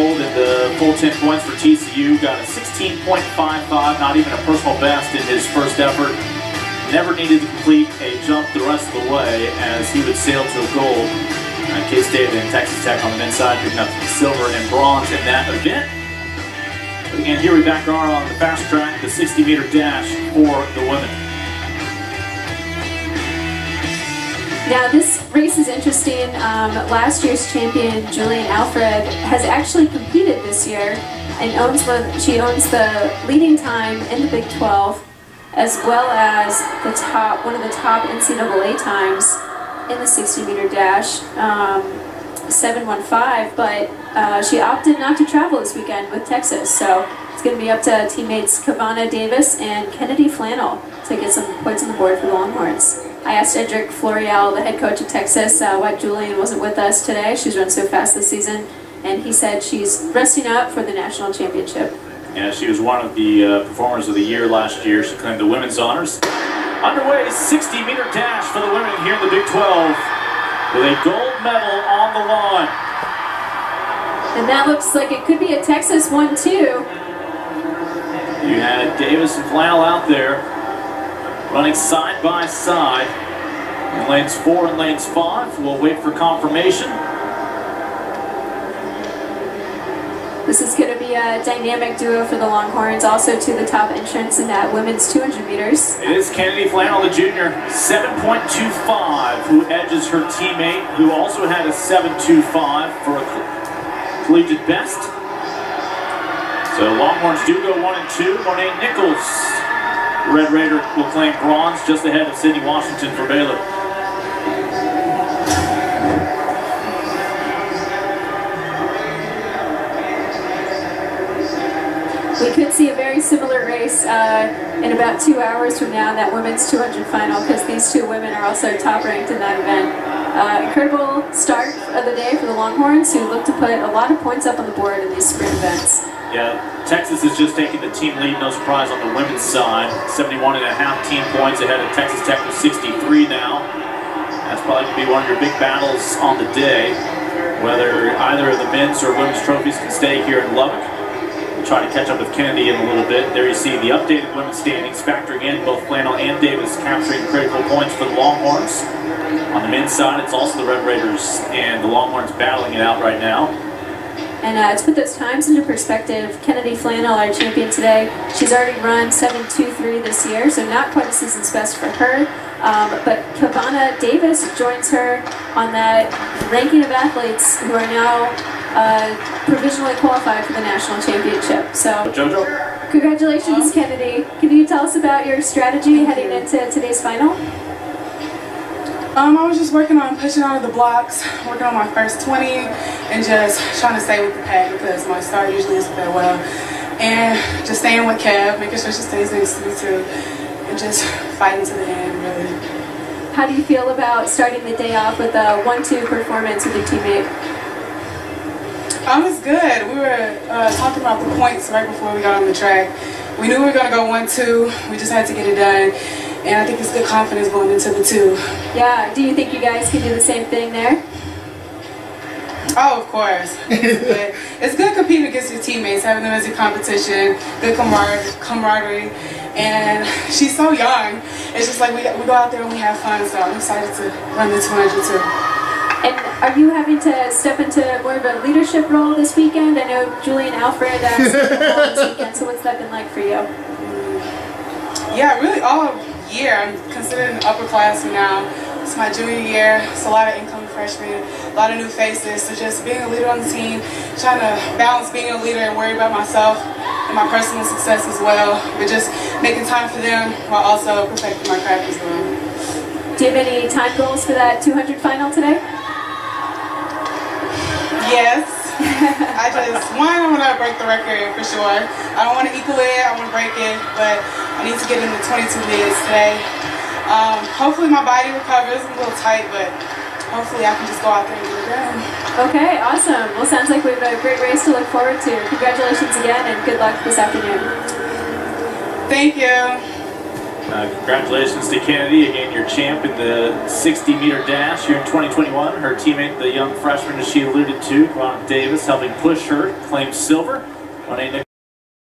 And the full 10 points for TCU, got a 16.55, not even a personal best in his first effort. Never needed to complete a jump the rest of the way as he would sail to a gold. K-State and Texas Tech on the men's side picking up silver and bronze in that event. But again, here we back are on the fast track, the 60-meter dash for the women. Now this race is interesting. Last year's champion Julian Alfred has actually competed this year and she owns the leading time in the Big 12 as well as one of the top NCAA times in the 60-meter dash, 7:15. But she opted not to travel this weekend with Texas, so it's going to be up to teammates Kavana Davis and Kennedy Flannel to get some points on the board for the Longhorns. I asked Edric Florial, the head coach of Texas, why Julian wasn't with us today. She's run so fast this season, and he said she's resting up for the national championship. Yeah, she was one of the performers of the year last year. She claimed the women's honors. Underway, 60-meter dash for the women here in the Big 12 with a gold medal on the line. And that looks like it could be a Texas one, too. You had Davis and Flannel out there, running side by side in lanes 4 and lanes 5. We'll wait for confirmation. This is going to be a dynamic duo for the Longhorns, also to the top entrance in that women's 200 meters. It is Kennedy Flannel, the junior, 7.25, who edges her teammate, who also had a 7.25 for a collegiate best. So Longhorns do go 1 and 2. Monet Nichols, Red Raider, will claim bronze just ahead of Sydney Washington for Baylor. We could see a very similar race in about 2 hours from now in that women's 200 final, because these two women are also top ranked in that event. Incredible start of the day for the Longhorns, who look to put a lot of points up on the board in these sprint events. Yeah, Texas is just taking the team lead, no surprise on the women's side. 71.5 team points ahead of Texas Tech with 63 now. That's probably going to be one of your big battles on the day, whether either of the men's or women's trophies can stay here in Lubbock. We'll try to catch up with Kennedy in a little bit. There you see the updated women's standings, factoring in both Flannel and Davis capturing critical points for the Longhorns. On the men's side, it's also the Red Raiders and the Longhorns battling it out right now. And to put those times into perspective, Kennedy Flannel, our champion today, she's already run 7.23 this year, so not quite a season's best for her. But Kavana Davis joins her on that ranking of athletes who are now provisionally qualified for the national championship. So, Jojo? Congratulations, Kennedy. Can you tell us about your strategy heading into today's final? I was just working on pushing out of the blocks, working on my first 20, and just trying to stay with the pack because my start usually isn't that well. And just staying with Kev, making sure she stays next to me too, and just fighting to the end, really. How do you feel about starting the day off with a 1-2 performance with your teammate? It's good. We were talking about the points right before we got on the track. We knew we were going to go 1-2. We just had to get it done. And I think it's good confidence going into the 2. Yeah. Do you think you guys can do the same thing there? Oh, of course. It's good competing against your teammates, having them as your competition, good camaraderie. And she's so young. It's just like we go out there and we have fun. So I'm excited to run the 200 too. And are you having to step into more of a leadership role this weekend? I know Julian Alfred stepped this weekend, so what's that been like for you? Yeah, really all year. I'm considered an upperclassman now. It's my junior year. It's a lot of incoming freshmen, a lot of new faces. So just being a leader on the team, trying to balance being a leader and worry about myself and my personal success as well, but just making time for them while also perfecting my craft as well. Do you have any time goals for that 200 final today? Yes. I want to break the record for sure. I don't want to equal it, I want to break it, but I need to get into 22 minutes today. Hopefully my body recovers. I'm a little tight, but hopefully I can just go out there and get it done. Okay, awesome. Well, sounds like we have a great race to look forward to. Congratulations again, and good luck this afternoon. Thank you. Congratulations to Kennedy, again your champ in the 60-meter dash here in 2021. Her teammate, the young freshman as she alluded to, Ron Davis, helping push her, claim silver.